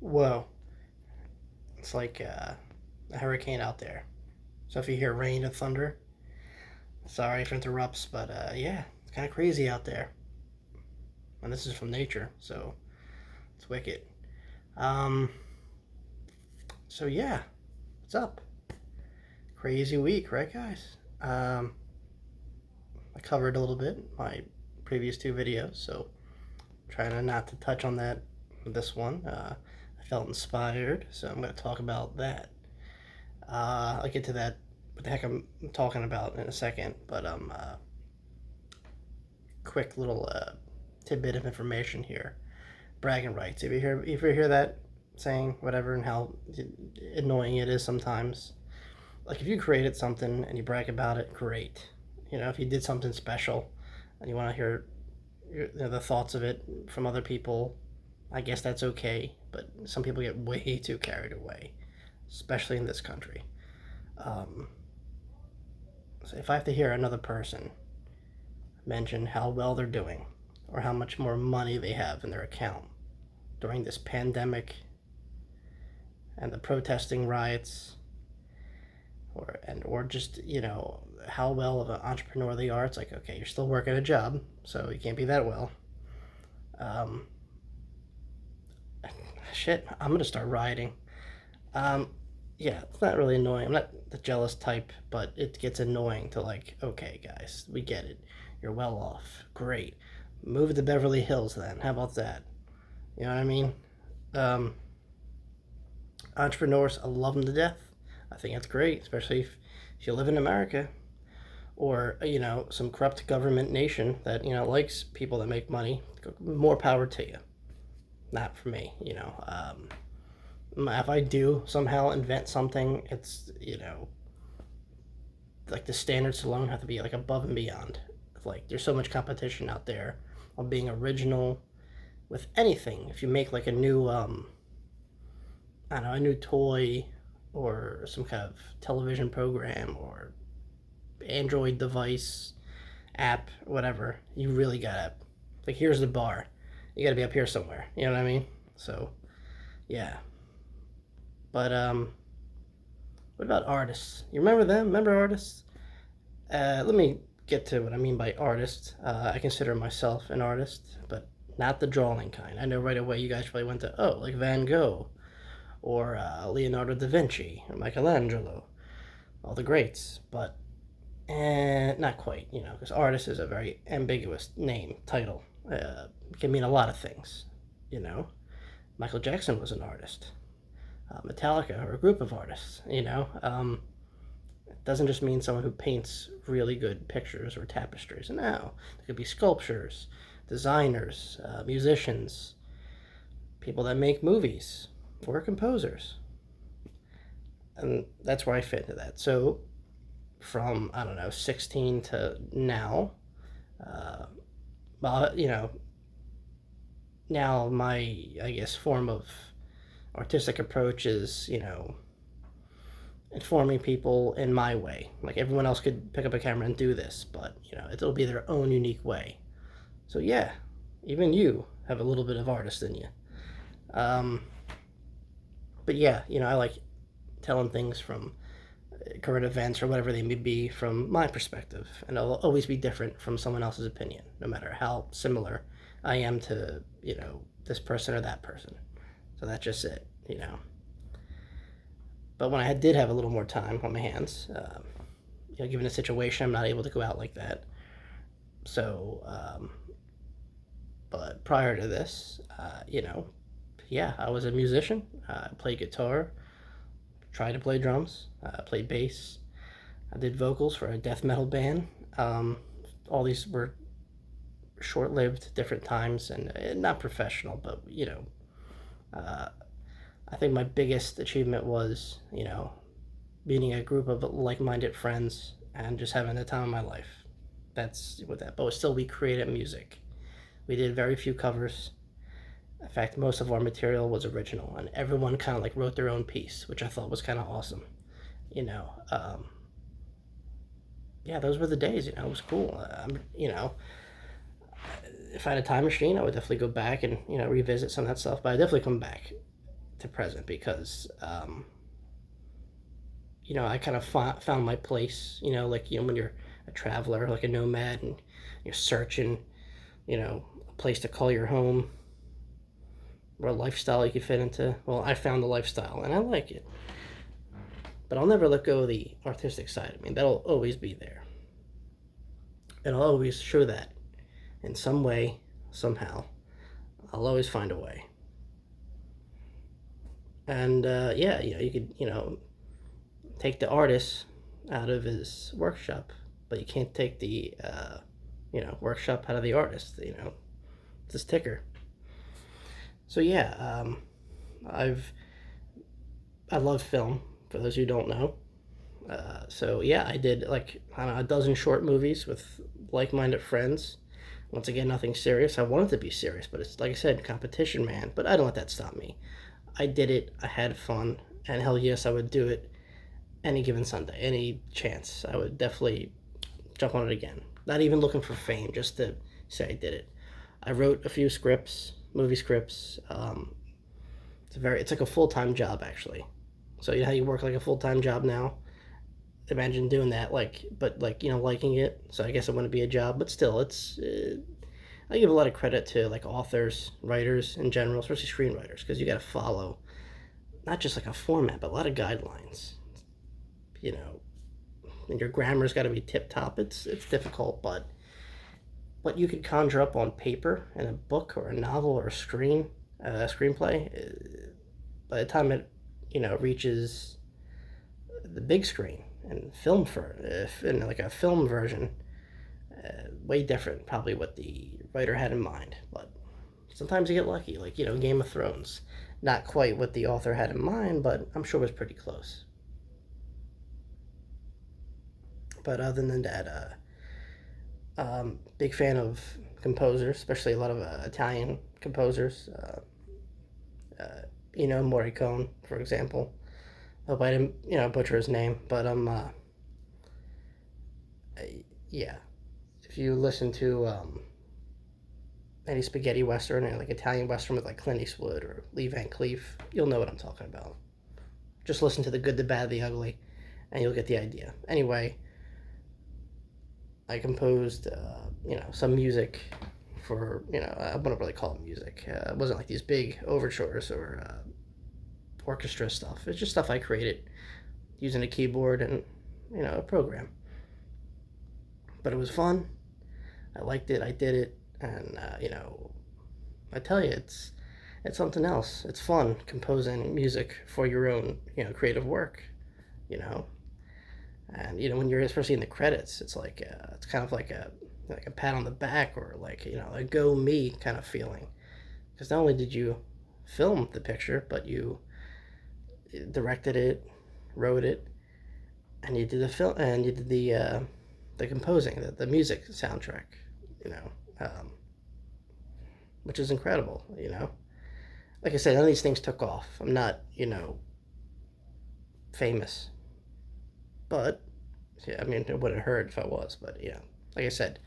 Whoa, it's like a hurricane out there. So if you hear rain and thunder, sorry if it interrupts, but yeah, it's kind of crazy out there. And this is from nature, so it's wicked. Um, so yeah, what's up? Crazy week, right, guys? I covered a little bit in my previous two videos, so trying to not to touch on that with this one. I felt inspired, so I'm going to talk about that. I'll get to that, what the heck I'm talking about in a second, but quick little tidbit of information here. Bragging rights. If you hear that saying, whatever, and how annoying it is sometimes. Like if you created something and you brag about it, great. If you did something special and you want to hear the thoughts of it from other people, I guess that's okay. But some people get way too carried away, especially in this country. Um, so if I have to hear another person mention how well they're doing or how much more money they have in their account during this pandemic and the protesting riots, or just how well of an entrepreneur they are, it's like, okay, you're still working a job, so you can't be that well. um, Shit, I'm gonna start rioting. um, yeah, it's not really annoying. I'm not the jealous type, but it gets annoying to, like, okay, guys, we get it, you're well off, great, move to Beverly Hills then, how about that? You know what I mean? um, Entrepreneurs, I love them to death. I think that's great, especially if you live in America, or some corrupt government nation that likes people that make money. More power to you. Not for me. If I do somehow invent something, it's like the standards alone have to be like above and beyond. Like there's so much competition out there on being original with anything. If you make like a new I don't know, a new toy or some kind of television program or Android device, app, whatever, you really gotta, like, here's the bar. You gotta be up here somewhere. You know what I mean? So, yeah. But what about artists? You remember them? Remember artists? Let me get to what I mean by artist. I consider myself an artist, but not the drawing kind. I know right away you guys probably went to, oh, like Van Gogh or Leonardo da Vinci or Michelangelo, all the greats. But not quite, because artist is a very ambiguous name, title. It can mean a lot of things, you know. Michael Jackson was an artist. Metallica, or a group of artists, It doesn't just mean someone who paints really good pictures or tapestries. No, it could be sculptures, designers, musicians, people that make movies, or composers. And that's where I fit into that. So from, I don't know, 16 to now, uh, well, now my, I guess, form of artistic approach is, informing people in my way. Like everyone else could pick up a camera and do this, but it'll be their own unique way. So yeah, even you have a little bit of artist in you. Um, but yeah, I like telling things from current events or whatever they may be from my perspective, and it'll always be different from someone else's opinion, no matter how similar I am to this person or that person. So that's just it. But when I did have a little more time on my hands, given the situation, I'm not able to go out like that. So, but prior to this, yeah, I was a musician. I played guitar, tried to play drums, played bass. I did vocals for a death metal band. Um, all these were short-lived, different times, and not professional, but uh, I think my biggest achievement was meeting a group of like-minded friends and just having the time of my life. That's what that. But still, we created music. We did very few covers. In fact, most of our material was original, and everyone kind of like wrote their own piece, which I thought was kind of awesome. You know, um, yeah, those were the days. It was cool. If I had a time machine, I would definitely go back and revisit some of that stuff. But I definitely come back to present because I kind of found my place. Like when you're a traveler, like a nomad, and you're searching, a place to call your home or a lifestyle you could fit into. Well, I found the lifestyle and I like it, but I'll never let go of the artistic side of me. That'll always be there, and I'll always show that in some way, somehow. I'll always find a way. And yeah, you could take the artist out of his workshop, but you can't take the workshop out of the artist. It's his ticker. So yeah, I've I love film. For those who don't know, so yeah, I did like I don't know, a dozen short movies with like-minded friends. Once again, nothing serious. I wanted to be serious, but it's like I said, competition, man. But I don't let that stop me. I did it. I had fun, and hell yes, I would do it any given Sunday, any chance. I would definitely jump on it again. Not even looking for fame, just to say I did it. I wrote a few scripts, movie scripts. It's like a full time job actually. So you know how you work like a full time job now. Imagine doing that, but liking it. So I guess it wouldn't be a job, but still, it's. I give a lot of credit to like authors, writers in general, especially screenwriters, because you got to follow not just like a format, but a lot of guidelines. You know, and your grammar's got to be tip top. It's difficult, but what you could conjure up on paper in a book or a novel or a screenplay, by the time it reaches the big screen and film for if in like a film version, way different probably what the writer had in mind. But sometimes you get lucky, like Game of Thrones, not quite what the author had in mind, but I'm sure it was pretty close. But other than that, big fan of composers, especially a lot of Italian composers. Morricone, for example. Hope I didn't, butcher his name, but yeah. If you listen to any spaghetti western or like Italian western with like Clint Eastwood or Lee Van Cleef, you'll know what I'm talking about. Just listen to the good, the bad, the ugly, and you'll get the idea. Anyway, I composed, some music for, I wouldn't really call it music. It wasn't like these big overtures or orchestra stuff. It's just stuff I created using a keyboard and, a program. But it was fun. I liked it. I did it. And, I tell you, it's something else. It's fun composing music for your own, creative work, And when you're especially in the credits, it's like it's kind of like a pat on the back or like a go me kind of feeling, because not only did you film the picture, but you directed it, wrote it, and you did the film and you did the composing, the music soundtrack, um, which is incredible. Like I said, none of these things took off. I'm not famous. But, yeah, I mean, it wouldn't hurt if I was. But, yeah, like I said,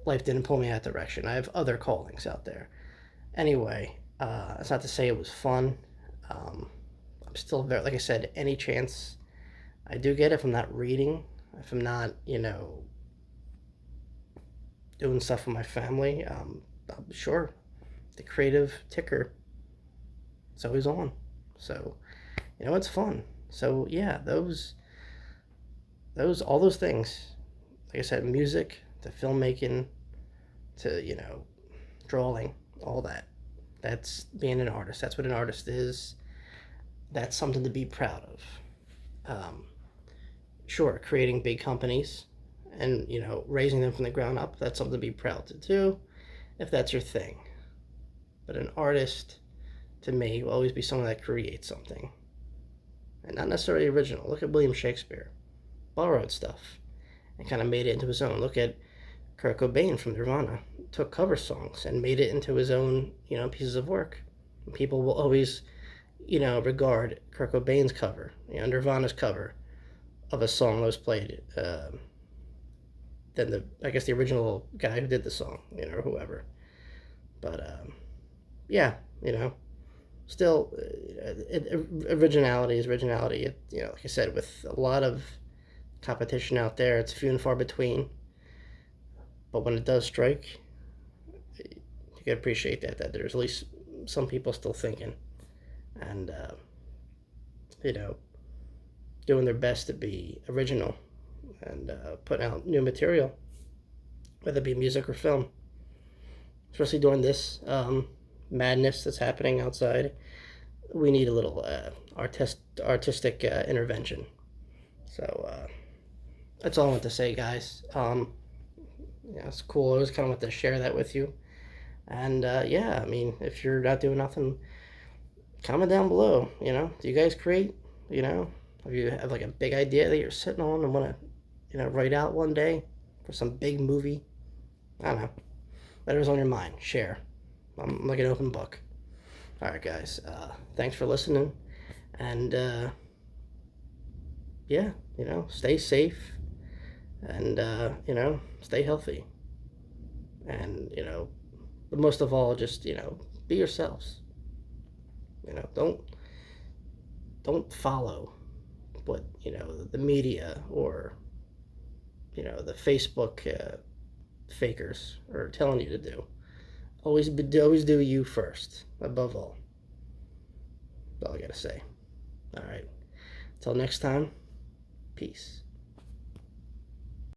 life didn't pull me that direction. I have other callings out there. Anyway, that's not to say it was fun. I'm still very, like I said, any chance I do get, if I'm not reading, if I'm not, doing stuff with my family, I'm sure the creative ticker is always on. So, it's fun. So, yeah, all those things, like I said, music to filmmaking to drawing, all that's being an artist. That's what an artist is. That's something to be proud of. Sure, creating big companies and raising them from the ground up, that's something to be proud to do if that's your thing. But an artist, to me, will always be someone that creates something and not necessarily original. Look at William Shakespeare. Borrowed stuff and kind of made it into his own. Look at Kurt Cobain from Nirvana. Took cover songs and made it into his own, pieces of work. And people will always, regard Kurt Cobain's cover, Nirvana's cover of a song that was played than the original guy who did the song, or whoever. But yeah, still, originality is originality. Like I said, with a lot of competition out there, it's few and far between. But when it does strike, you can appreciate that there's at least some people still thinking, and you know, doing their best to be original and putting out new material, whether it be music or film. Especially during this madness that's happening outside, we need a little artistic intervention. So that's all I want to say, guys. Yeah, it's cool. I just kind of want to share that with you. And yeah, I mean, if you're not doing nothing, comment down below. Do you guys create? If you have like a big idea that you're sitting on and want to, write out one day for some big movie, I don't know. Whatever's on your mind, share. I'm like an open book. All right, guys. Thanks for listening, and yeah, stay safe, and stay healthy, and but most of all, just be yourselves. Don't follow what the media or the Facebook fakers are telling you to do. Always do you first, above all. That's all I gotta say. All right. Until next time, peace.